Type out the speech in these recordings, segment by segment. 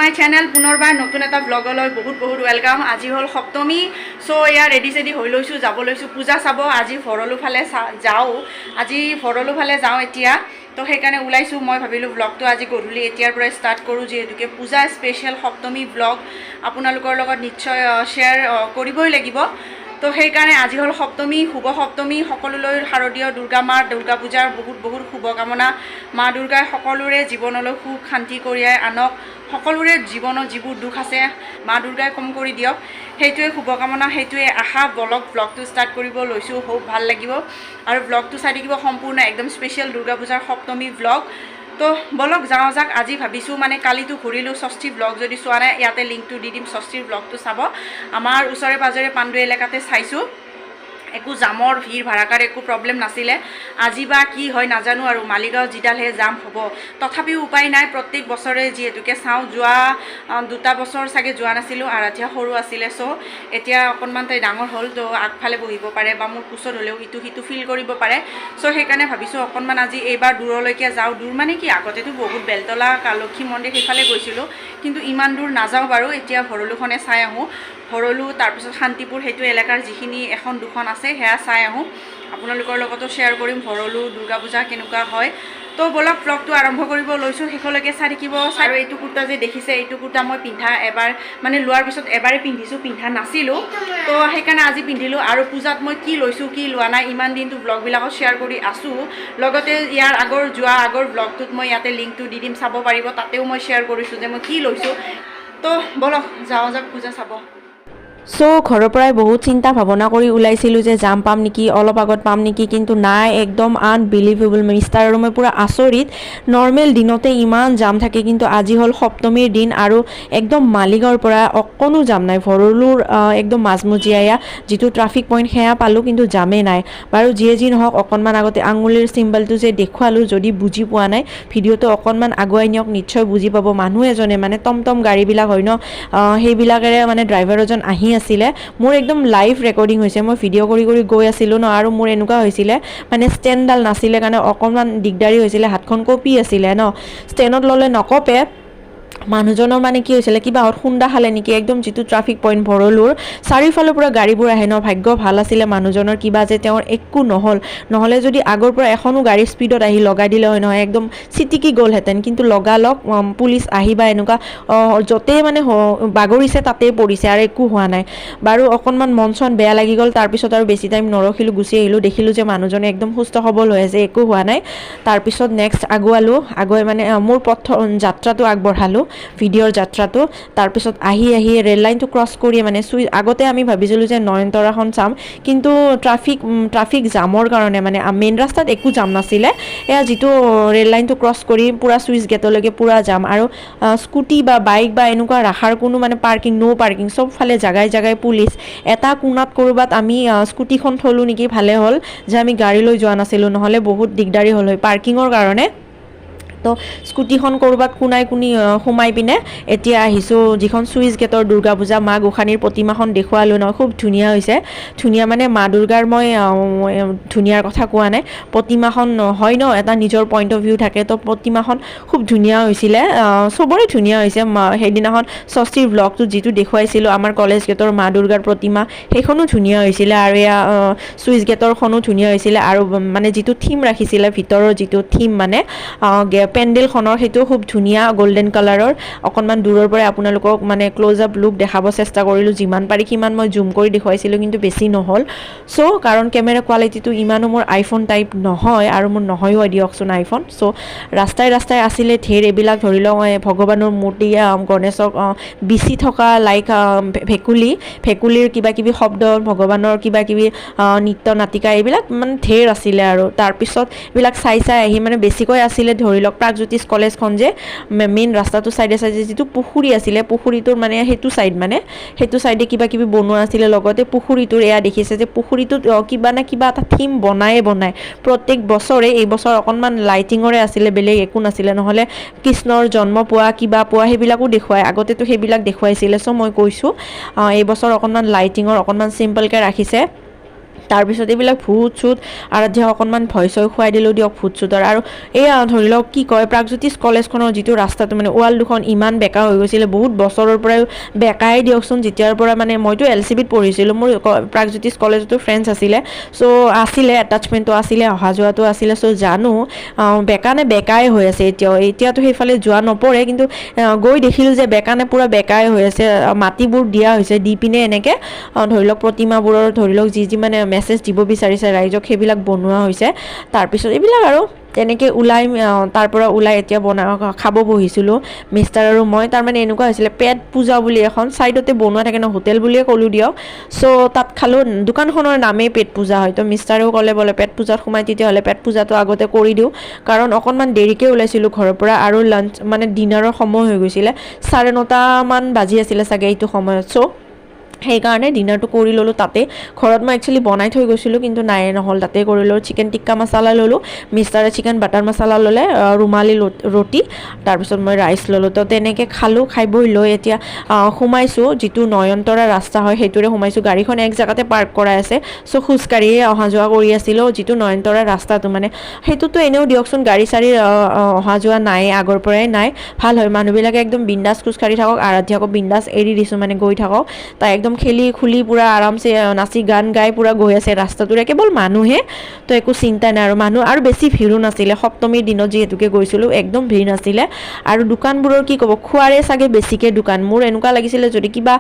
My channel পুনৰবাৰ নতুন এটা ব্লগলৈ বহুত ওয়েলকাম। আজি হল সপ্তমী, সো ইয়াৰ ৰেডি চেডি হৈ লৈছোঁ, যাব লৈছোঁ পূজা চাব। আজি ভৰলু ফালে যাওঁ এতিয়া, তো সেইকাৰণে ওলাইছোঁ। মই ভাবিলোঁ ব্লগটো আজি গধূলি এতিয়াৰ পৰাই ষ্টাৰ্ট কৰোঁ, যিহেতুকে পূজা স্পেচিয়েল সপ্তমী ব্লগ আপোনালোকৰ লগত নিশ্চয় শ্বেয়াৰ কৰিবই লাগিব। তো সেইকাৰণে আজি হ'ল সপ্তমী, শুভ সপ্তমী। সকলোলৈ শাৰদীয় দুৰ্গা পূজাৰ বহুত শুভকামনা। মা দুৰ্গাই সকলোৰে জীৱনলৈ সুখ শান্তি কঢ়িয়াই আনক। সকলোৰে জীৱনত যিবোৰ দুখ আছে মা দুৰ্গাই কম কৰি দিয়ক, সেইটোৱে শুভকামনা, সেইটোৱে আশা। ব্লগটো ষ্টাৰ্ট কৰিব লৈছোঁ, খুব ভাল লাগিব। আৰু ব্লগটো চাই থাকিব সম্পূৰ্ণ, একদম স্পেচিয়েল দুৰ্গা পূজাৰ সপ্তমী ব্লগ। তো বলক যাওঁ যাক। আজি ভাবিছোঁ মানে কালিতো ঘূৰিলোঁ ষষ্ঠী ব্লগ, যদি চোৱা নাই ইয়াতে লিংকটো দি দিম, ষষ্ঠীৰ ব্লগটো চাব। আমাৰ ওচৰে পাজৰে পাণ্ডু এলেকাতে চাইছোঁ, একো জামৰ ভিৰ ভাড়াকাৰ একো প্ৰব্লেম নাছিলে। আজি বা কি হয় নাজানো, আৰু মালিগাঁও যিডালহে জাম হ'ব। তথাপিও উপায় নাই, প্ৰত্যেক বছৰে যিহেতুকে চাওঁ। যোৱা 2 বছৰ চাগে যোৱা নাছিলোঁ, আৰাধ্যা সৰু আছিলে। চ' এতিয়া অকণমান তাই ডাঙৰ হ'ল, তো আগফালে বহিব পাৰে বা মোৰ কোচত হ'লেও ইটো সিটো ফিল কৰিব পাৰে। চ' সেইকাৰণে ভাবিছোঁ অকণমান আজি এইবাৰ দূৰলৈকে যাওঁ। দূৰ মানে কি, আগতেতো বহুত বেলতলা কালক্ষী মন্দিৰ সেইফালে গৈছিলোঁ, কিন্তু ইমান দূৰ নাযাওঁ বাৰু। এতিয়া ভৰলুখনে চাই আহোঁ। ভৰলু, তাৰপিছত শান্তিপুৰ, সেইটো এলেকাৰ যিখিনি এখন দুখন আছে সেয়া চাই আহোঁ। আপোনালোকৰ লগতো শ্বেয়াৰ কৰিম ভৰলু দুৰ্গা পূজা কেনেকুৱা হয়। তো বলক ব্লগটো আৰম্ভ কৰিব লৈছোঁ, শেষলৈকে চাই থাকিব। আৰু এইটো কুৰ্তা যে দেখিছে, এইটো কুৰ্তা মই পিন্ধা এবাৰ মানে লোৱাৰ পিছত এবাৰেই পিন্ধিছোঁ, পিন্ধা নাছিলোঁ। তো সেইকাৰণে আজি পিন্ধিলোঁ। আৰু পূজাত মই কি লৈছোঁ কি লোৱা নাই ইমান দিনটো ব্লগবিলাকত শ্বেয়াৰ কৰি আছোঁ। লগতে ইয়াৰ যোৱা আগৰ ব্লগটোত মই ইয়াতে লিংকটো দি দিম, চাব পাৰিব। তাতেও মই শ্বেয়াৰ কৰিছোঁ যে মই কি লৈছোঁ। তো বলক যাওঁ যাক পূজা চাব। চ' ঘৰৰ পৰাই বহুত চিন্তা ভাৱনা কৰি ওলাইছিলোঁ যে জাম পাম নেকি, অলপ আগত পাম নেকি, কিন্তু নাই। একদম আনবিলিভেবল, মিষ্টাৰ আৰু মই পূৰা আচৰিত। নৰ্মেল দিনতে ইমান জাম থাকে, কিন্তু আজি হ'ল সপ্তমীৰ দিন আৰু একদম মালিগাঁৱৰ পৰা অকণো জাম নাই। ভৰলুৰ একদম মাজমজিয়া যিটো ট্ৰাফিক পইণ্ট সেয়া পালোঁ, কিন্তু জামেই নাই। বাৰু যিয়ে যি নহওক, অকণমান আগতে আঙুলিৰ চিম্বলটো যে দেখুৱালোঁ, যদি বুজি পোৱা নাই ভিডিঅ'টো অকণমান আগুৱাই নিয়ক, নিশ্চয় বুজি পাব। মানুহ এজনে মানে টমটম গাড়ীবিলাক হয় ন, সেইবিলাকেৰে মানে ড্ৰাইভাৰ এজন আহি আছিলে। মোৰ একদম লাইভ ৰেকৰ্ডিং হৈছে, মই ভিডিঅ' কৰি গৈ আছিলোঁ ন। আৰু মোৰ এনেকুৱা হৈছিলে মানে ষ্টেণ্ডডাল নাছিলে কাৰণে অকণমান দিগদাৰী হৈছিলে, হাতখন কঁপি আছিলে ন। ষ্টেণ্ডত ল'লে নকঁপে। মানুহজনৰ মানে কি হৈছিলে, কিবাহত খুন্দা খালে নেকি। একদম যিটো ট্ৰাফিক পইণ্ট ভৰলুৰ চাৰিওফালৰ পৰা গাড়ীবোৰ আহে ন। ভাগ্য ভাল আছিলে মানুহজনৰ, কিবা যে তেওঁৰ একো নহ'লে যদি আগৰ পৰা এখনো গাড়ী স্পীডত আহি লগাই দিলে হয় নহয়, একদম চিটিকি গ'লহেঁতেন। কিন্তু লগালগ পুলিচ আহি বা এনেকুৱা য'তেই মানে বাগৰিছে তাতেই পৰিছে, আৰু একো হোৱা নাই। বাৰু অকণমান মন চন বেয়া লাগি গ'ল। তাৰপিছত আৰু বেছি টাইম নৰখিলোঁ, গুচি আহিলোঁ। দেখিলোঁ যে মানুহজনে একদম সুস্থ সবল হৈ আছে, একো হোৱা নাই। তাৰপিছত নেক্সট আগুৱাই মানে মোৰ যাত্ৰাটো আগবঢ়ালোঁ, ভিডিঅ'ৰ যাত্ৰাটো। তাৰপিছত আহি ৰেল লাইনটো ক্ৰছ কৰি মানে আগতে আমি ভাবিছিলোঁ যে নয়নতৰাখন চাম, কিন্তু ট্ৰাফিক জামৰ কাৰণে মানে মেইন ৰাস্তাত একো জাম নাছিলে। এয়া যিটো ৰেল লাইনটো ক্ৰছ কৰি পূৰা চুইচ গেটলৈকে পূৰা জাম। আৰু স্কুটি বা বাইক বা এনেকুৱা ৰাখাৰ কোনো মানে ন' পাৰ্কিং, চব ফালে জাগাই পুলিচ। এটা কোণাত ক'ৰবাত আমি স্কুটিখন থলোঁ নেকি, ভালে হ'ল যে আমি গাড়ী লৈ যোৱা নাছিলোঁ, নহ'লে বহুত দিগদাৰী হ'ল হয় পাৰ্কিঙৰ কাৰণে। তো স্কুটিখন ক'ৰবাত কোণাই সোমাই পিনে এতিয়া আহিছোঁ যিখন চুইচ গেটৰ দুৰ্গা পূজা মা গোসাঁনীৰ প্ৰতিমাখন দেখুৱালোঁ ন। খুব ধুনীয়া হৈছে। ধুনীয়া মানে মা দুৰ্গাৰ মই ধুনীয়াৰ কথা কোৱা নাই, প্ৰতিমাখন হয় ন, এটা নিজৰ পইণ্ট অফ ভিউ থাকে। তো প্ৰতিমাখন খুব ধুনীয়া হৈছিলে, চবৰে ধুনীয়া হৈছে। সেইদিনাখন ষষ্ঠীৰ ব্লগটোত যিটো দেখুৱাইছিলোঁ আমাৰ কলেজ গেটৰ মা দুৰ্গাৰ প্ৰতিমা, সেইখনো ধুনীয়া হৈছিলে। আৰু এয়া চুইচ গেটৰখনো ধুনীয়া হৈছিলে। আৰু মানে যিটো থিম ৰাখিছিলে, ভিতৰৰ যিটো থিম মানে পেণ্ডেলখনৰ, সেইটো খুব ধুনীয়া গল্ডেন কালাৰৰ। অকণমান দূৰৰ পৰাই আপোনালোকক মানে ক্ল'জ আপ লুক দেখাব চেষ্টা কৰিলোঁ, যিমান পাৰি সিমান মই জুম কৰি দেখুৱাইছিলোঁ, কিন্তু বেছি নহ'ল। চ' কাৰণ কেমেৰা কোৱালিটিটো ইমানো মোৰ আইফোন টাইপ নহয়, আৰু মোৰ নহয়ো দিয়কচোন আইফোন। চ' ৰাস্তাই আছিলে ঢেৰ এইবিলাক, ধৰি লওক ভগৱানৰ মূৰ্তি, গণেশক বিচি থকা লাইক ভেকুলীৰ কিবাকিবি শব্দ, ভগৱানৰ কিবাকিবি নৃত্য নাটিকা, এইবিলাক মানে ঢেৰ আছিলে। আৰু তাৰপিছত এইবিলাক চাই আহি মানে বেছিকৈ আছিলে, ধৰি লওক প্ৰাগজ্যোতিষ কলেজখন যে মেইন ৰাস্তাটো চাইডে যিটো পুখুৰী আছিলে, পুখুৰীটোৰ মানে সেইটো চাইডে কিবাকিবি বনোৱা আছিলে। লগতে পুখুৰীটোৰ এয়া দেখিছে যে পুখুৰীটোত কিবা এটা থিম বনায় প্ৰত্যেক বছৰে। এই বছৰ অকণমান লাইটিঙৰে আছিলে, বেলেগ একো নাছিলে। নহ'লে কৃষ্ণৰ জন্ম পোৱা কিবা পোৱা সেইবিলাকো দেখুৱায়, আগতেতো সেইবিলাক দেখুৱাইছিলে। চ' মই কৈছোঁ এইবছৰ অকণমান লাইটিঙৰ অকণমান চিম্পলকৈ ৰাখিছে। তাৰপিছত এইবিলাক ভূত চুত আৰাধ্যক অকণমান ভয় চয় খুৱাই দিলোঁ দিয়ক ভূত চুতৰ। আৰু এয়া ধৰি লওক কি কয় প্ৰাগজ্যোতিষ কলেজখনৰ যিটো ৰাস্তাটো মানে ৱাল দুখন ইমান বেকা হৈ গৈছিলে, বহুত বছৰৰ পৰাই বেকাই দিয়কচোন। যেতিয়াৰ পৰা মানে মইতো LCBত পঢ়িছিলোঁ, মোৰ প্ৰাগজ্যোতিষ কলেজতো ফ্ৰেণ্ডছ আছিলে, চ' আছিলে এটাচমেণ্টটো আছিলে, অহা যোৱাটো আছিলে, চ' জানো বেকা নে বেকাই হৈ আছে এতিয়াতো সেইফালে যোৱা নপৰে, কিন্তু গৈ দেখিলোঁ যে বেকা নে পূৰা বেকাই হৈ আছে। মাটিবোৰ দিয়া হৈছে, দি পিনে এনেকৈ ধৰি লওক প্ৰতিমাবোৰৰ ধৰি লওক যি মানে মেছেজ দিব বিচাৰিছে ৰাইজক সেইবিলাক বনোৱা হৈছে। তাৰপিছত এইবিলাক আৰু তেনেকৈ ওলাই তাৰ পৰা ওলাই এতিয়া খাব বহিছিলোঁ মিষ্টাৰ আৰু মই। তাৰমানে এনেকুৱা হৈছিলে পেট পূজা বুলি এখন ছাইডতে বনোৱা থাকে ন, হোটেল বুলিয়ে ক'লোঁ দিয়ক। চ' তাত খালোঁ, দোকানখনৰ নামেই পেট পূজা হয়। তো মিষ্টাৰেও ক'লে বোলে পেট পূজাত সোমাই তেতিয়াহ'লে পেট পূজাটো আগতে কৰি দিওঁ, কাৰণ অকণমান দেৰিকৈ ওলাইছিলোঁ ঘৰৰ পৰা আৰু লাঞ্চ মানে ডিনাৰৰ সময় হৈ গৈছিলে, 9:30মান বাজি আছিলে চাগে এইটো সময়ত। চ' সেইকাৰণে ডিনাৰটো কৰি ল'লোঁ তাতে। ঘৰত মই একচুৱেলি বনাই থৈ গৈছিলোঁ, কিন্তু নাই নহ'ল, তাতে কৰি ল'লোঁ। চিকেন টিক্কা মছলা ল'লোঁ, মিষ্টাৰে চিকেন বাটাৰ মছলা ল'লে, ৰুমালী ৰুটি, তাৰপিছত মই ৰাইচ ল'লোঁ। তো তেনেকৈ খালোঁ, খাই বৈ লৈ এতিয়া সোমাইছোঁ। যিটো নয়নতৰা ৰাস্তা হয় সেইটোৰে সোমাইছোঁ। গাড়ীখন এক জেগাতে পাৰ্ক কৰাই আছে, চ' খোজকাঢ়িয়ে অহা যোৱা কৰি আছিলোঁ। যিটো নয়নতৰা ৰাস্তাটো মানে সেইটোতো এনেও দিয়কচোন গাড়ী চাড়ী অহা যোৱা নাই, আগৰ পৰাই নাই, ভাল হয়। মানুহবিলাকে একদম বিন্দাছ খোজকাঢ়ি থাকক, আৰাধ্যাকো বিন্দাছ এৰি দিছোঁ মানে গৈ থাকক। তাই একদম খেলি খুলি পূৰা আৰামছে নাচি গান গাই পূৰা গৈ আছে ৰাস্তাটোৰে, কেৱল মানুহে, তো একো চিন্তা নাই আৰু মানুহ আৰু বেছি ভিৰো নাছিলে। সপ্তমীৰ দিনত যিহেতুকে গৈছিলোঁ একদম ভিৰ নাছিলে। আৰু দোকানবোৰৰ কি ক'ব, খোৱাৰে চাগে বেছিকৈ দোকান। মোৰ এনেকুৱা লাগিছিলে যদি কিবা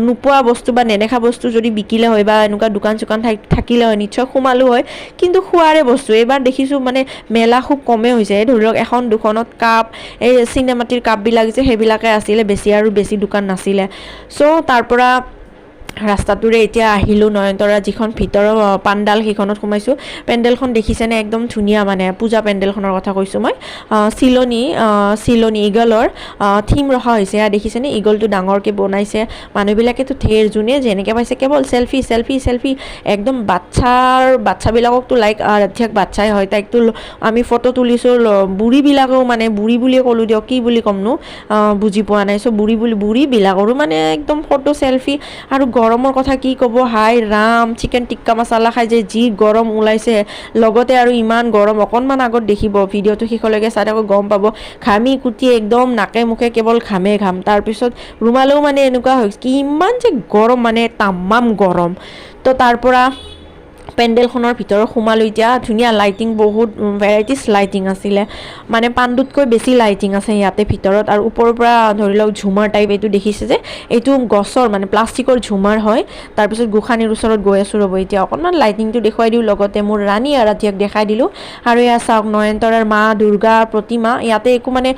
নোপোৱা বস্তু বা নেদেখা বস্তু যদি বিকিলে হয় বা এনেকুৱা দোকান চোকান থাকিলে হয় নিশ্চয় সোমালোঁ হয়, কিন্তু খোৱাৰে বস্তু এইবাৰ দেখিছোঁ মানে মেলা খুব কমেই হৈছে। ধৰি লওক এখন দুখনত কাপ, এই চিনেমাটিৰ কাপবিলাক যে সেইবিলাকে আছিলে বেছি, আৰু বেছি দোকান নাছিলে। চ' তাৰ পৰা ৰাস্তাটোৰে এতিয়া আহিলোঁ নয়নতৰা যিখন ভিতৰৰ পাণ্ডাল সেইখনত সোমাইছোঁ। পেণ্ডেলখন দেখিছেনে, একদম ধুনীয়া মানে পূজা পেণ্ডেলখনৰ কথা কৈছোঁ মই। চিলনী ইগলৰ থিম ৰখা হৈছে, দেখিছেনে ইগলটো ডাঙৰকৈ বনাইছে। মানুহবিলাকেতো ঢেৰ, যোনে যেনেকৈ পাইছে কেৱল চেল্ফি চেল্ফি চেল্ফি। একদম বাচ্ছাবিলাককতো লাইক আৰাধ্যাক বাচ্ছাই হয়, তাইকতো আমি ফটো তুলিছোঁ। বুঢ়ীবিলাকেও মানে বুঢ়ী বুলিয়ে ক'লোঁ দিয়ক, কি বুলি ক'মনো, বুজি পোৱা নাই। চ' বুঢ়ীবিলাকৰো মানে একদম ফটো চেল্ফি। আৰু গৰমৰ কথা কি ক'ব, হাই ৰাম, চিকেন টিক্কা মছলা খাই যে যি গৰম ওলাইছে, লগতে আৰু ইমান গৰম। অকণমান আগত দেখিব, ভিডিঅ'টো শেষলৈকে চাই থাকক, গম পাব। ঘামি কুটি একদম নাকে মুখে কেৱল ঘামে ঘাম। তাৰপিছত ৰুমালেও মানে এনেকুৱা হৈছে কিমান যে গৰম, মানে তামাম গৰম। তো তাৰ পৰা পেণ্ডেলখনৰ ভিতৰত সোমালোঁ। এতিয়া ধুনীয়া লাইটিং, বহুত ভেৰাইটিজ লাইটিং আছিলে, মানে পাণ্ডুতকৈ বেছি লাইটিং আছে ইয়াতে ভিতৰত। আৰু ওপৰৰ পৰা ধৰি লওক ঝুমাৰ টাইপ, এইটো দেখিছে যে এইটো গছৰ মানে প্লাষ্টিকৰ ঝুমাৰ হয়। তাৰপিছত গোঁসানীৰ ওচৰত গৈ আছোঁ ৰ'ব, এতিয়া অকণমান লাইটিংটো দেখুৱাই দিওঁ, লগতে মোৰ ৰাণী আৰাধ্যাক দেখাই দিলোঁ। আৰু এয়া চাওক নয়নতৰাৰ মা দুৰ্গা প্ৰতিমা। ইয়াতে একো মানে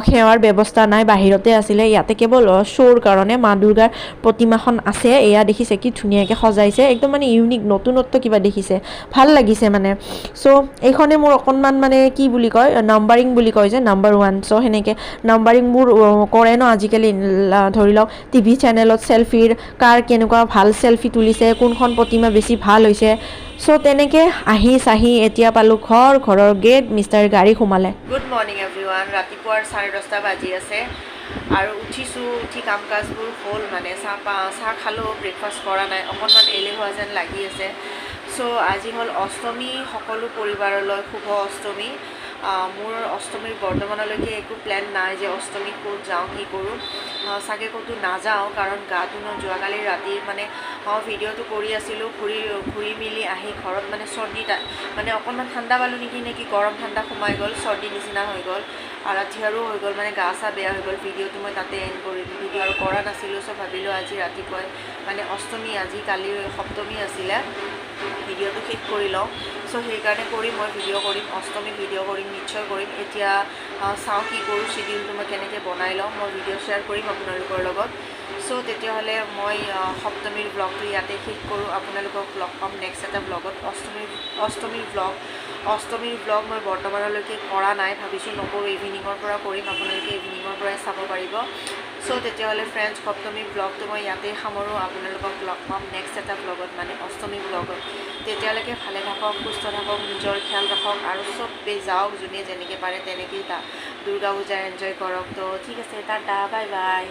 সেৱাৰ ব্যৱস্থা নাই, বাহিৰতে আছিলে। ইয়াতে কেৱল শ্ব'ৰ কাৰণে মা দুৰ্গাৰ প্ৰতিমাখন আছে। এয়া দেখিছে কি ধুনীয়াকৈ সজাইছে, একদম মানে ইউনিক নতুনত্ব কিবা দেখিছে, ভাল লাগিছে মানে। চ' এইখনে মোৰ অকণমান মানে কি বুলি কয়, নাম্বাৰিং বুলি কয় যে নাম্বাৰ 1। চ' সেনেকৈ নাম্বাৰিংবোৰ কৰে ন আজিকালি, ধৰি লওক টিভি চেনেলত চেল্ফিৰ, কাৰ কেনেকুৱা ভাল চেল্ফি তুলিছে, কোনখন প্ৰতিমা বেছি ভাল হৈছে। চ' তেনেকৈ আহি চাহি এতিয়া পালোঁ ঘৰৰ গেট। মিষ্টাৰ গাড়ী সোমালে। Good morning everyone. ৰাতিপুৱাৰ 10:30 বাজি আছে আৰু উঠিছোঁ। উঠি কাম কাজবোৰ হ'ল, মানে চাহ খালোঁ, ব্ৰেকফাষ্ট কৰা নাই, অকণমান এলেহুৱা যেন লাগি আছে। চ' আজি হ'ল অষ্টমী, সকলো পৰিবাৰলৈ শুভ অষ্টমী। মোৰ অষ্টমীৰ বৰ্তমানলৈকে একো প্লেন নাই যে অষ্টমীত ক'ত যাওঁ, কি কৰোঁ। চাগে ক'তো নাযাওঁ, কাৰণ গাটো যোৱাকালি ৰাতি মানে ভিডিঅ'টো কৰি আছিলোঁ, ঘূৰি মেলি আহি ঘৰত মানে চৰ্দি, মানে অকণমান ঠাণ্ডা পালোঁ নেকি গৰম ঠাণ্ডা সোমাই গ'ল, চৰ্দি নিচিনা হৈ গ'ল। আৰাধ্যাৰো হৈ গ'ল, মানে গা চা বেয়া হৈ গ'ল। ভিডিঅ'টো মই তাতে এণ্ড কৰিলোঁ, ভিডিঅ' আৰু কৰা নাছিলোঁ। চ' ভাবিলোঁ আজি ৰাতিপুৱাই মানে অষ্টমী, আজি কালি সপ্তমী আছিলে, ভিডিঅ'টো শেষ কৰি লওঁ। চ' সেইকাৰণে মই ভিডিঅ' কৰিম, অষ্টমী ভিডিঅ' কৰিম, নিশ্চয় কৰিম। এতিয়া চাওঁ কি কৰোঁ, শ্বিডিউলটো মই কেনেকৈ বনাই লওঁ, মই ভিডিঅ' শ্বেয়াৰ কৰিম আপোনালোকৰ লগত। চ' তেতিয়াহ'লে মই সপ্তমীৰ ব্লগটো ইয়াতে শেষ কৰোঁ। আপোনালোকক লগ পাম নেক্সট এটা ব্লগত। অষ্টমীৰ ব্লগ মই বৰ্তমানলৈকে কৰা নাই, ভাবিছোঁ নকৰোঁ, ইভিনিঙৰ পৰা কৰিম, আপোনালোকে ইভিনিঙৰ পৰাই চাব পাৰিব। চ' তেতিয়াহ'লে ফ্ৰেণ্ডছ, সপ্তমীৰ ব্লগটো মই ইয়াতেই সামৰোঁ। আপোনালোকক লগ পাম নেক্সট এটা ব্লগত, মানে অষ্টমী ব্লগত। তেতিয়ালৈকে ভালে থাকক, সুস্থ থাকক, নিজৰ খেয়াল ৰাখক, আৰু চবেই যাওক, যোনে যেনেকৈ পাৰে তেনেকেই দুৰ্গা পূজা এনজয় কৰক। তো ঠিক আছে, টাটা, বাই বাই।